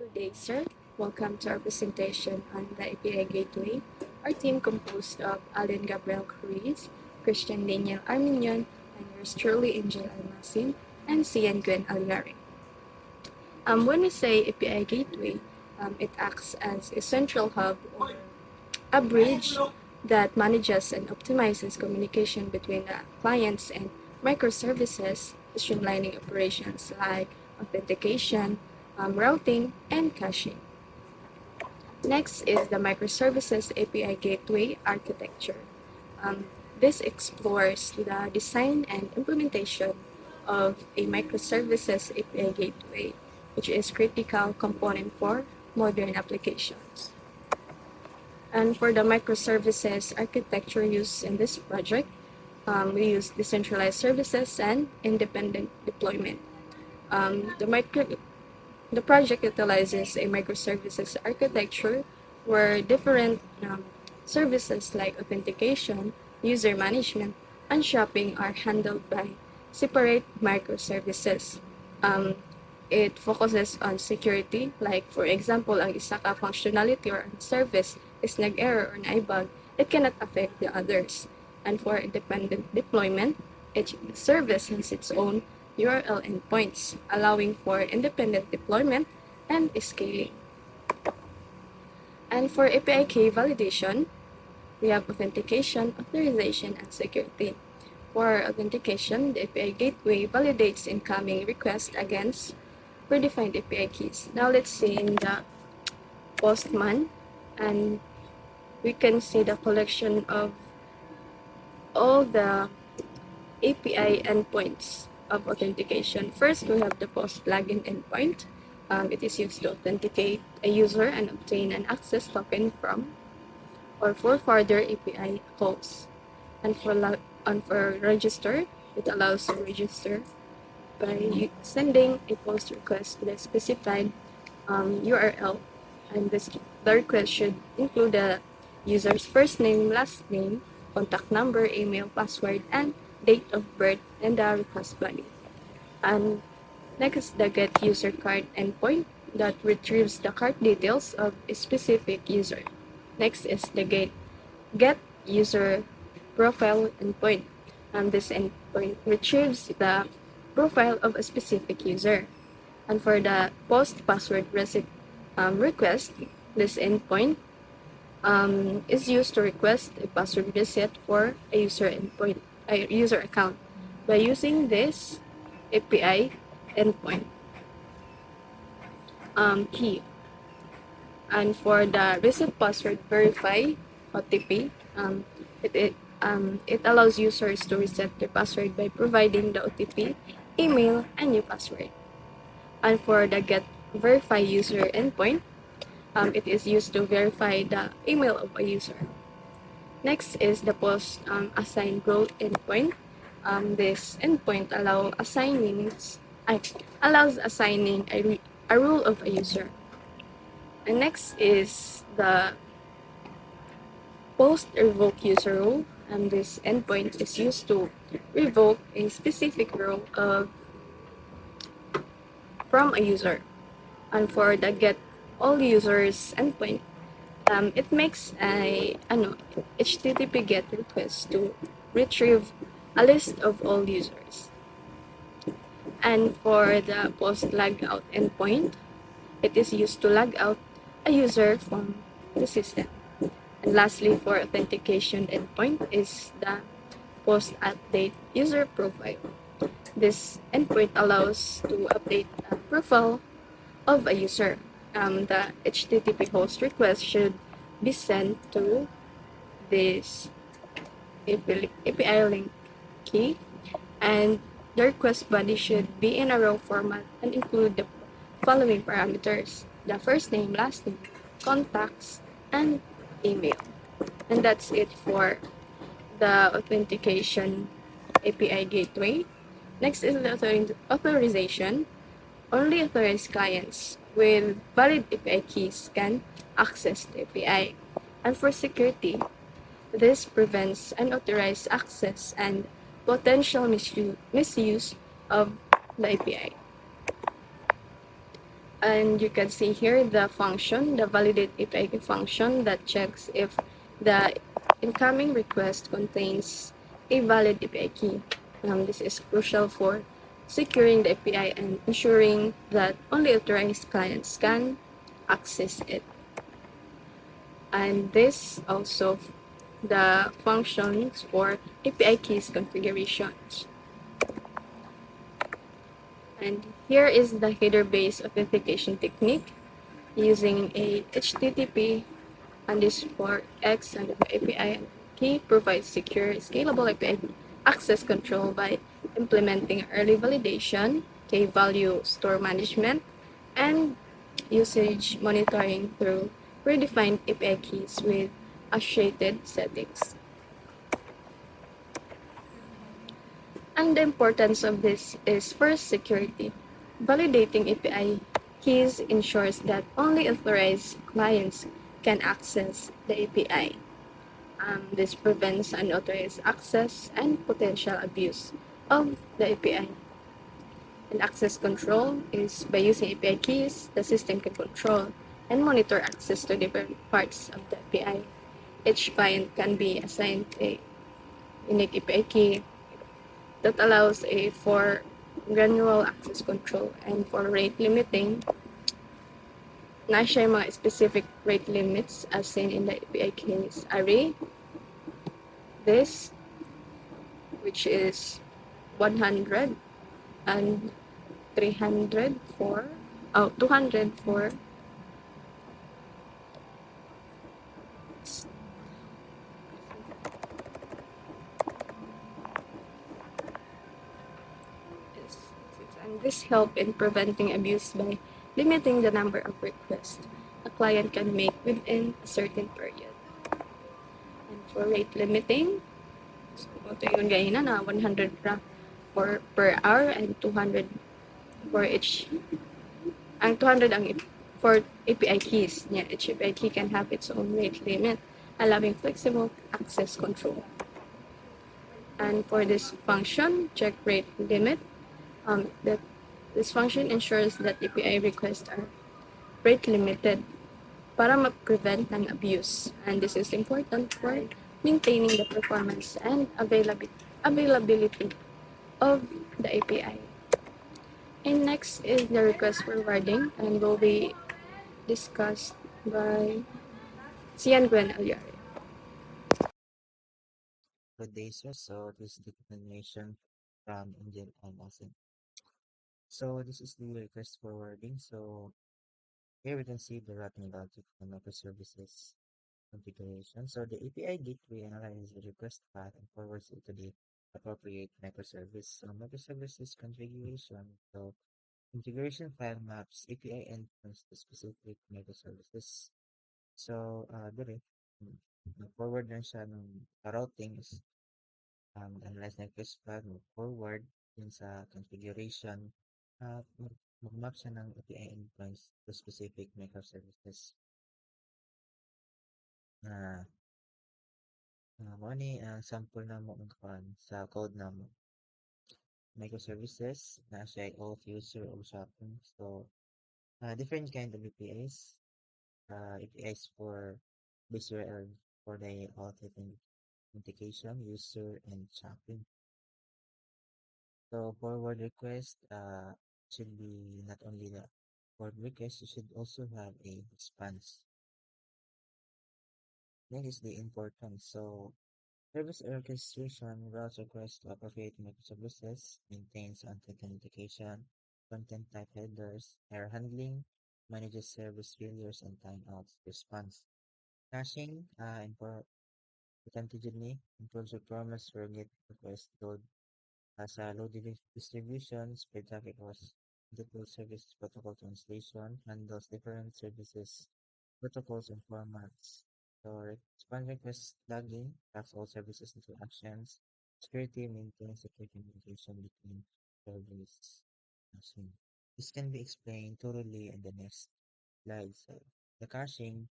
Good day, sir. Welcome to our presentation on the API Gateway. Our team composed of Allen Gabriel Cruz, Christian Daniel Arminion, and yours truly, Angel Almasin, and Cian Gwen Algaring. When we say API Gateway, it acts as a central hub or a bridge that manages and optimizes communication between the clients and microservices, streamlining operations like authentication, routing, and caching. Next is the microservices API gateway architecture. This explores the design and implementation of a microservices API gateway, which is critical component for modern applications. And for the microservices architecture used in this project, we use decentralized services and independent deployment. The project utilizes a microservices architecture where different services like authentication, user management, and shopping are handled by separate microservices. It focuses on security, like for example, ang isa ka functionality or service is nag-error or naibag, it cannot affect the others. And for independent deployment, each service has its own URL endpoints, allowing for independent deployment and scaling. And for API key validation, we have authentication, authorization, and security. For authentication, the API gateway validates incoming requests against predefined API keys. Now let's see in the Postman, and we can see the collection of all the API endpoints of authentication. First, we have the post login endpoint. It is used to authenticate a user and obtain an access token from or for further API calls. And for register, it allows to register by sending a post request to the specified URL, and the request should include the user's first name, last name, contact number, email, password, and date of birth, and the request body. And next is the get user card endpoint that retrieves the card details of a specific user. Next is the get user profile endpoint. This endpoint retrieves the profile of a specific user. And for the post password request, this endpoint is used to request a password reset for a user account by using this API endpoint key. And for the reset password verify OTP, it allows users to reset their password by providing the OTP, email, and new password. And for the get verify user endpoint, it is used to verify the email of a user. Next is the post assign role endpoint. This endpoint allows assigning a role of a user. And next is the post revoke user role. This endpoint is used to revoke a specific role from a user. And for the get all users endpoint, it makes a HTTP GET request to retrieve a list of all users. And for the post logout endpoint, it is used to log out a user from the system. And lastly, for authentication endpoint is the post update user profile. This endpoint allows to update a profile of a user. The HTTP host request should be sent to this API link key, and the request body should be in a raw format and include the following parameters: the first name, last name, contacts, and email. And that's it for the authentication API gateway. Next is the authorization. Only authorized clients with valid API keys can access the API. And for security, this prevents unauthorized access and potential misuse of the API. And you can see here the function, the validate API key function that checks if the incoming request contains a valid API key. This is crucial for securing the API and ensuring that only authorized clients can access it. And this also the functions for API keys configurations. And here is the header-based authentication technique using a HTTP underscore X underscore API key provides secure, scalable API access control by implementing early validation, key value store management, and usage monitoring through predefined API keys with associated settings. And the importance of this is first security. Validating API keys ensures that only authorized clients can access the API. This prevents unauthorized access and potential abuse of the API. And access control is by using API keys, the system can control and monitor access to different parts of the API. Each client can be assigned a unique API key that allows for granular access control and for rate limiting. Na siya yung mga specific rate limits as seen in the API keys array. This, which is 100 and 300 for, 200 for and this help in preventing abuse by limiting the number of requests a client can make within a certain period. And for rate limiting, so ito yung ganyan na 100 for per hour and 200 for each. Ang 200 ang for API keys. Yeah, each API key can have its own rate limit, allowing flexible access control. And for this function, check rate limit, that this function ensures that API requests are rate limited para ma-prevent ng abuse. And this is important for maintaining the performance and availability of the API. And next is the request forwarding and will be discussed by Sian Gwen Alyari. Good day, sir. So this is the continuation from Indian and ASEAN. So this is the request forwarding. So here we can see the routing logic for microservices configuration. So the API gateway analyzes the request path and forwards it to the appropriate microservice. So microservices configuration. So configuration file maps API endpoints to specific microservices. So forward na siya ng routing is unless request file move forward dun sa configuration at mag-map siya ng API endpoints to specific microservices na mo ni ang sample na mo ang sa code na mo microservices na siya ay auth user o shopping. So different kind of APIs, APIs for base URL for the auth authentication user and shopping. So forward request should be not only the forward request, you should also have a response. That is the importance. So service orchestration routes requests to appropriate microservices, maintains authentication, content type headers, error handling, manages service failures and timeouts response. Caching importantly improves performance for get request load as a load distribution, spread traffic across multiple service protocol translation, handles different services, protocols, and formats. So response request logging tracks all services into actions. Security maintains secure communication between services. Caching. This can be explained thoroughly in the next slide. So the caching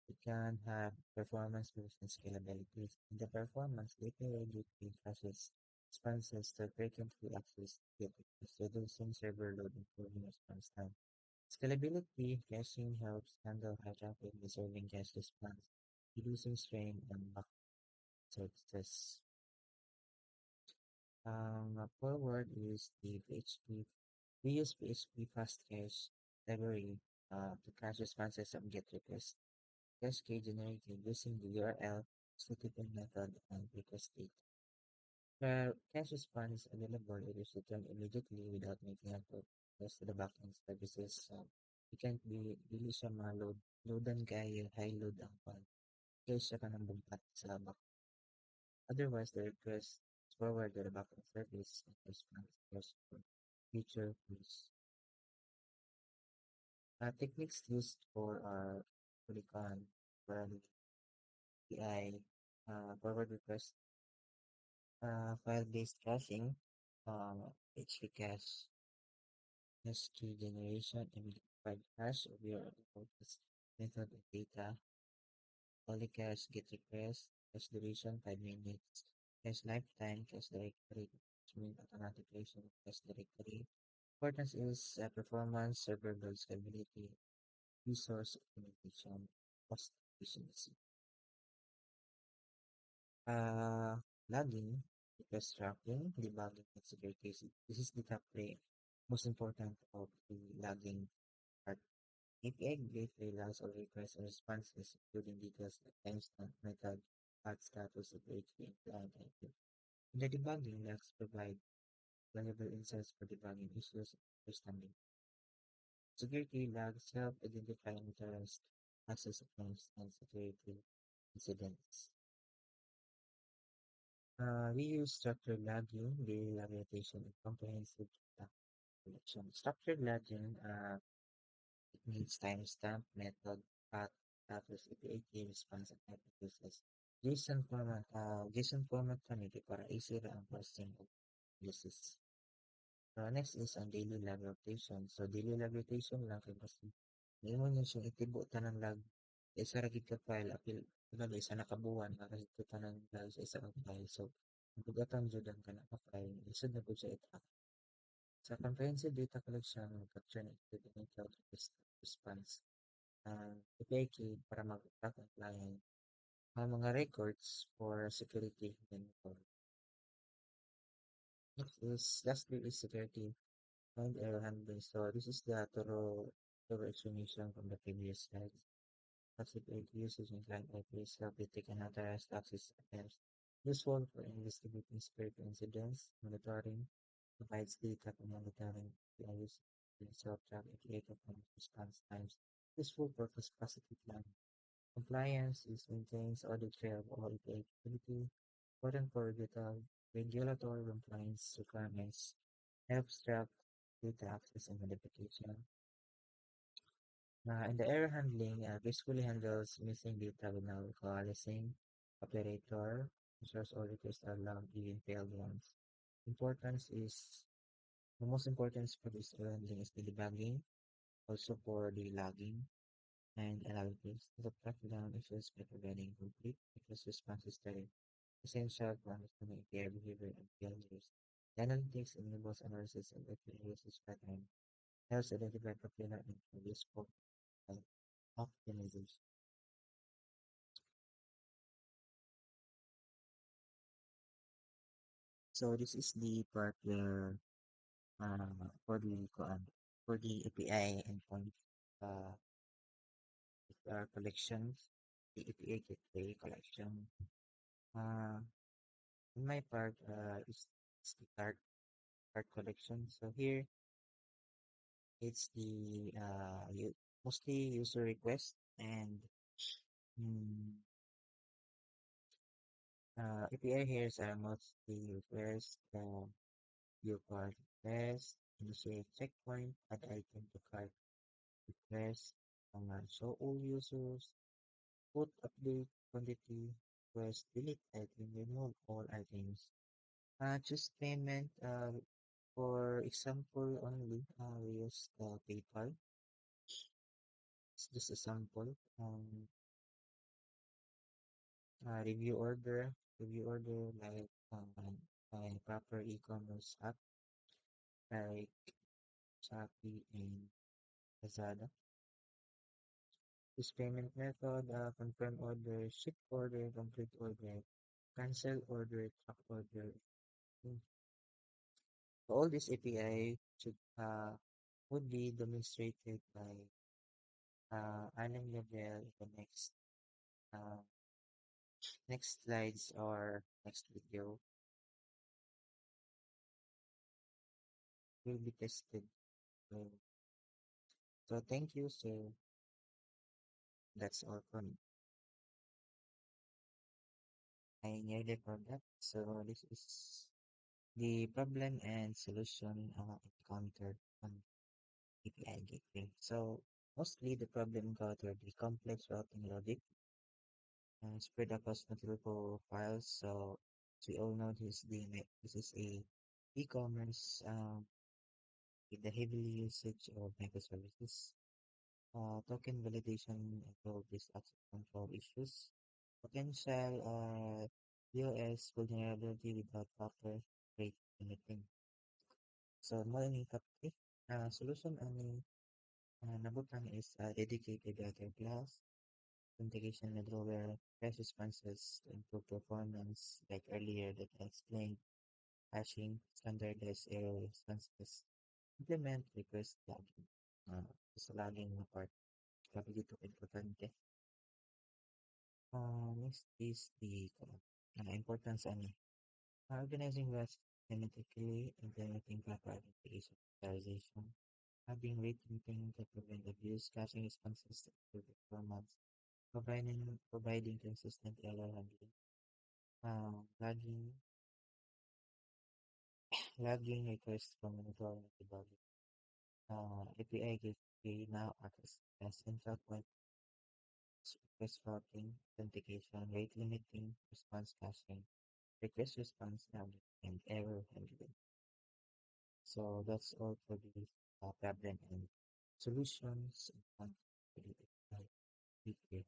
it can have performance boost and scalability. In the performance, API gateway caches responses to frequently accessed requests, reducing server load and improving response time. Scalability caching helps handle high traffic reserving cache response, reducing strain on back services. Forward is the PHP. We use PHP fast cache library to cache responses and GET requests. Cache key generated using the URL, HTTP method, and request date. The cache response is available, it is returned immediately without making a request to the backend services. So, it can't be really siya loadan kaya high load ang file. Kaya siya ka ng bumpat sa back. Otherwise, the request is forward to the backend service and response cache for future use. Techniques used for Polycon, for API, forward request, file-based caching, HTCache, key generation, immediate cache of your focus method of data, polycache get request, cache duration 5 minutes, cache lifetime, cache directory, which means automatic creation of cache directory. Importance is performance, server build scalability, resource optimization, cost efficiency. Uh, Logging, request tracking, debugging, and security. This is the top three most important of the logging part. API gateway logs all requests and responses, including details like timestamp, method, path status of HTTP and client IP. The debugging logs provide valuable insights for debugging issues and understanding. Security logs help identify unauthorized access points and security incidents. We use structured logging, daily log rotation, and comprehensive data collection. Structured logging, it needs timestamp, method, path, status, API response, and hypothesis. JSON format kami para easy ang parsing of uses. Next is ang daily log rotation. So, daily log rotation lang kay basta. Ngayon mo nyo siya itibo tanang log. Isa ragid ka file, apil, ano isa nakabuwan, makahit ka tanang log sa isa ka file. So, ang pagkatang dyan ka na ka-file, isod na po siya itrack. Sa comprehensive data collection, capture and include cloud response. API key para mag-track ang client. Mga records for security and for. Lastly is security and error handling. So this is the thorough explanation from the previous slides. Passive usage and client IPs help detect unauthorized access attempts. Useful for investigating security incidents, monitoring, provides data for monitoring APIs, self-track API performance response times. Useful for capacity planning. Compliance is maintains audit trail of all API activity. Important for regulatory compliance requirements. Helps track data access and modification. And the error handling gracefully handles missing data without coalescing operator, ensures all requests are logged, even failed ones. Importance is the most important for this error handling is the debugging, also for the logging and analytics. The track down issues by providing complete request responses that are essential for understanding API behavior and failures. The analytics enables analysis of API usage pattern, helps identify popular and useful optimization. So this is the part where for the for the API endpoint uh, collections, the API gateway collection. Uh, in my part is the card collection. So here it's the mostly user request and mm, API here is mostly request view card request, initiate checkpoint, add item to cart request, show all users, put update quantity, request, delete item, remove all items. Choose payment, for example only, we use PayPal. It's just a sample. Review order like proper e-commerce app like Shopee and Lazada. Use payment method, confirm order, ship order, complete order, cancel order, track order. Hmm. So all this API should would be demonstrated by Alan Gabriel in the uh, next slides or next video will be tested. So, so thank you. So that's all from me. I nearly forgot. So this is the problem and solution encountered on API gateway. So mostly the problem encountered the complex routing logic spread across multiple files. So as we all know, this is a e-commerce with the heavily usage of microservices. Token validation involved these access control issues. Potential DOS vulnerability without proper rate limiting. So modeling captive solution ani nabutan is a dedicated data class, integration middleware, fast responses to improve performance, like earlier that I explained, hashing, standardized error responses, implement request logging. Sa logging na part, sabi dito importante. Next is the importance ani organizing REST systematically, implementing proper identification authorization, having rate limiting to prevent abuse, caching responses to improve performance, providing consistent error handling, logging logging requests from monitoring methodology. API gateway now acts as central point request routing, authentication, rate limiting, response caching, request response handling, and error handling. So that's all for the problem and solutions on the API.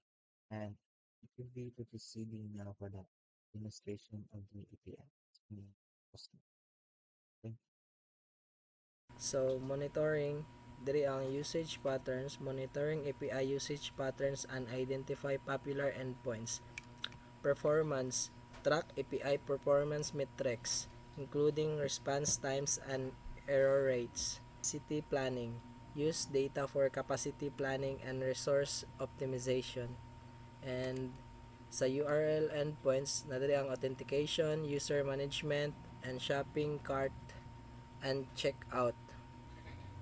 And it will be proceeding now for the demonstration of the API. Okay. So, monitoring diri ang usage patterns, monitoring API usage patterns and identify popular endpoints. Performance, track API performance metrics, including response times and error rates. Capacity planning, use data for capacity planning and resource optimization. And sa URL endpoints, nadiri ang authentication, user management, and shopping cart and checkout.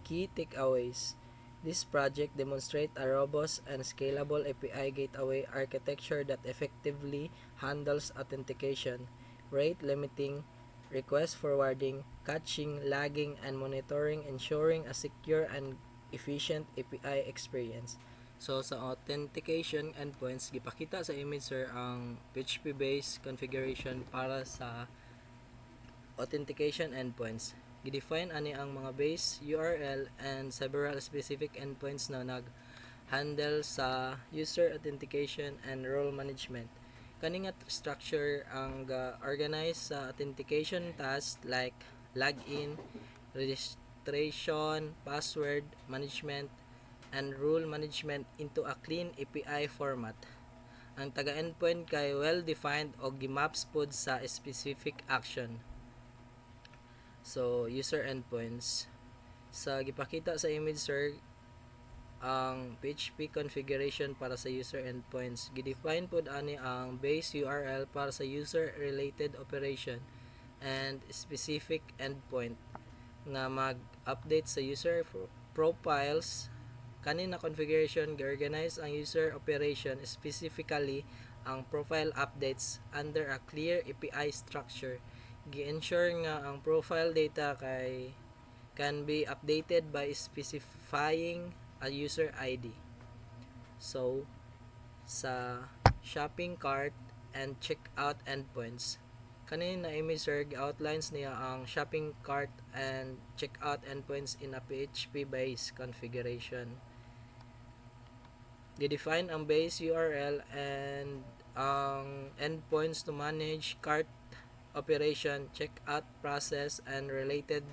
Key takeaways. This project demonstrates a robust and scalable API gateway architecture that effectively handles authentication, rate limiting, request forwarding, caching, lagging, and monitoring, ensuring a secure and efficient API experience. So sa authentication endpoints, gipakita sa image sir ang PHP-based configuration para sa authentication endpoints. Gidefine ani ang mga base URL and several specific endpoints na nag-handle sa user authentication and role management. Kani nga structure ang organize sa authentication tasks like login, registration, password management, and rule management into a clean API format. Ang taga-endpoint kay well-defined o gimaps pod sa specific action. So, user endpoints. Sa gipakita sa image sir, ang PHP configuration para sa user endpoints. Gidefine pod ani ang base URL para sa user related operation and specific endpoint nga mag-update sa user profiles. Kanina configuration gi-organize ang user operation, specifically ang profile updates under a clear API structure. Gi-ensure nga ang profile data can be updated by specifying a user ID. So, sa shopping cart and checkout endpoints, kanina image sir outlines niya ang shopping cart and checkout endpoints in a PHP based configuration. Di-define ang base URL and ang endpoints to manage cart operation, checkout process, and related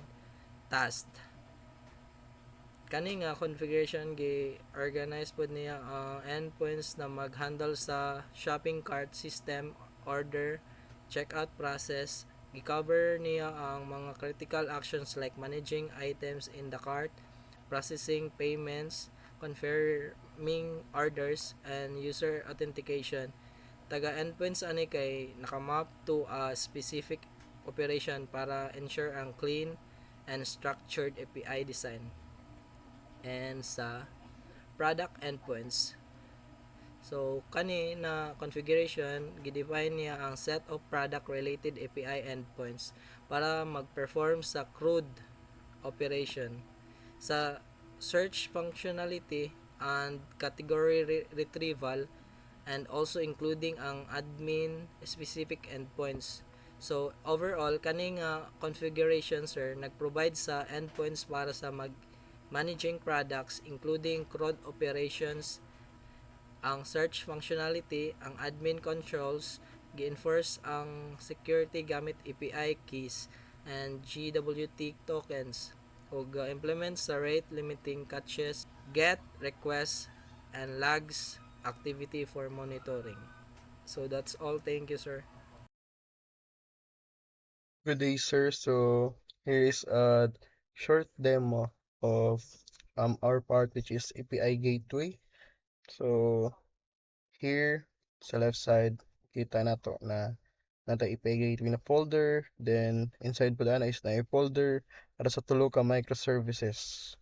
tasks. Kani nga configuration gi-organize pod niya ang endpoints na mag-handle sa shopping cart system, order, checkout process. Gi-cover niya ang mga critical actions like managing items in the cart, processing payments, confirming orders, and user authentication. Taga endpoints ani kay nakamap to a specific operation para ensure ang clean and structured API design. And sa product endpoints, so kani na configuration gidefine niya ang set of product related API endpoints para mag-perform sa CRUD operation sa search functionality and category retrieval, and also including ang admin specific endpoints. So overall kani nga configuration sir nagprovide sa endpoints para sa managing products including CRUD operations, ang search functionality, ang admin controls, gi-enforce ang security gamit API keys and GWT tokens, ug implement sa rate limiting catches, get, request, and logs activity for monitoring. So that's all. Thank you, sir. Good day, sir. So here is a short demo of our part, which is API Gateway. So here sa left side, kita na to na nata API Gateway na folder. Then inside po na is na folder para sa tulo ka microservices.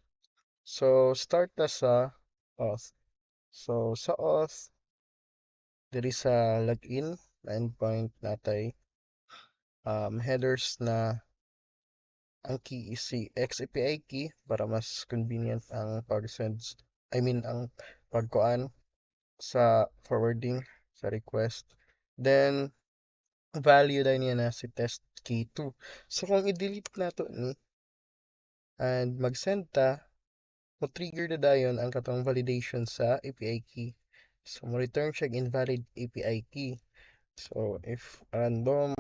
So start na sa auth. So sa auth, diri sa login na endpoint natay headers na ang key is si XAPI key para mas convenient ang pag-send, ang pagkuan sa forwarding sa request. Then value dahil niya na si test key 2. So kung i-delete na to ni and mag-send ta, mo-trigger na dayon ang katong validation sa API key. So mo-return siya invalid API key. So if random,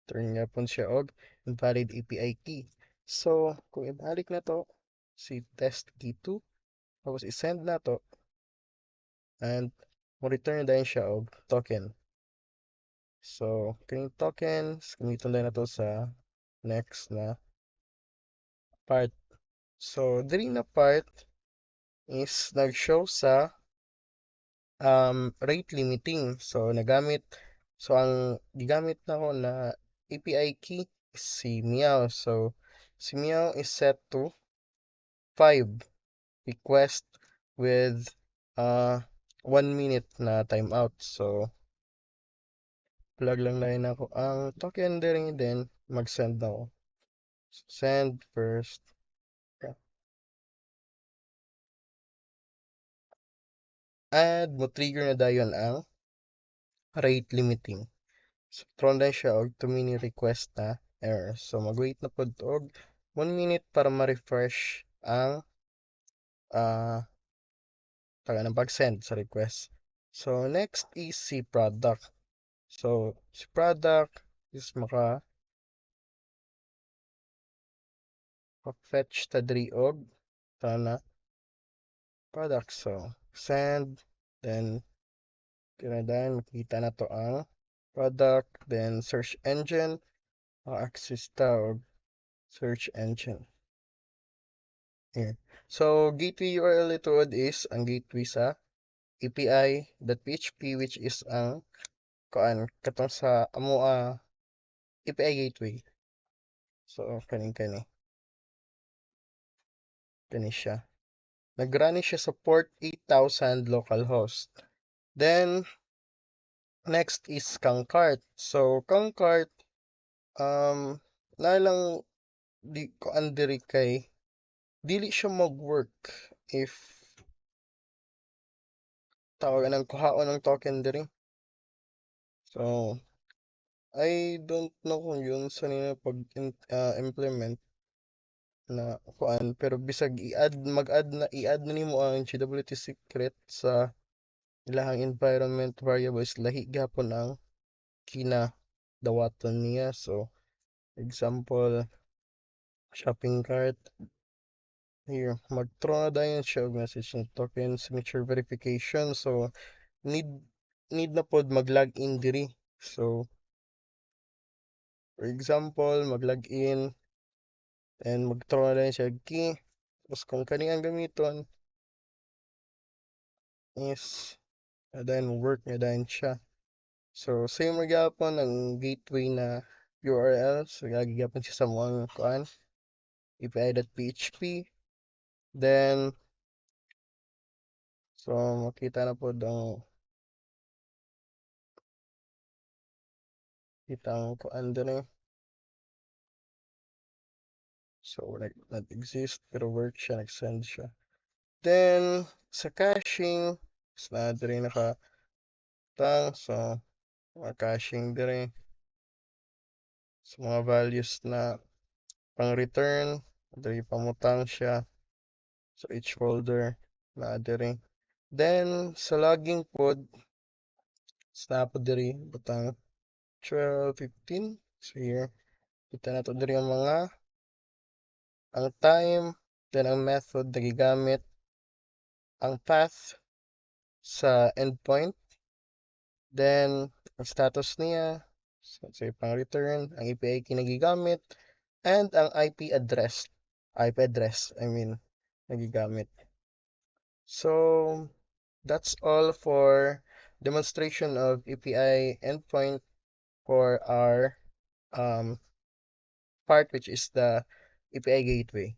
turn nga pun siya og invalid API key. So kung ibalik na to si test key 2, tapos i-send na to and mo-return dahil siya og token. So kining tokens gamiton na to sa next na part. So diri na part is nag-show sa rate limiting. So ang gigamit na ko na API key is si Meow. So si Meow is set to 5 request with 1 minute na timeout. So plug lang na ako ang token diri, then mag-send na ako. Send first. Add mo trigger na dayon ang rate limiting. So tron na siya og 2 minute request na error. So mag-wait na pod og 1 minute para ma-refresh ang taga ng pag-send sa request. So next is si product. So si product is fetch ta diri og na product. So send, then kinadahan makita na to ang product, then search engine, access ta og search engine. Here. So gateway URL ito is ang gateway sa API.php, which is ang katong sa amo API gateway. So kani siya. Nag-run siya sa port 8000 localhost. Then next is Kangcart. So Kangcart na lang di ko andiri kay dili siya mag-work if tawagan ng kuhaon ng token diri. So I don't know kung yun sa nila pag-implement na kuan, pero bisag i-add na nimo ang GWT secret sa ilahang environment variables, lahi gyapon ang dawaton niya. So example, shopping cart, here, mag-throw na dayon siya og message ng token signature verification. So, need need na pod mag-log in diri. So, for example, mag-log in and mag-throw na dayon siya og key. Tapos kung kani ang gamiton is then work na dayon siya. So, same ra gyapon ang gateway na URL. So, gagigapon siya sa mga kuan api.php. Then, so makita na pod ang kitang kuan din. So, like, not exist, pero work siya, nag-send siya. Then, sa caching, is na diri nakatang, so, mga caching diri. Sa mga values na pang-return, diri pamutang siya. So, each folder na diri. Then, sa logging pod, snap pod diri, butang 12:15. So, here, kita na to diri ang mga, ang time, then ang method na gigamit, ang path sa endpoint, then ang status niya, so say pang return, ang API kinagigamit, and ang IP address, I mean, nagigamit. So, that's all for demonstration of API endpoint for our part, which is the API gateway.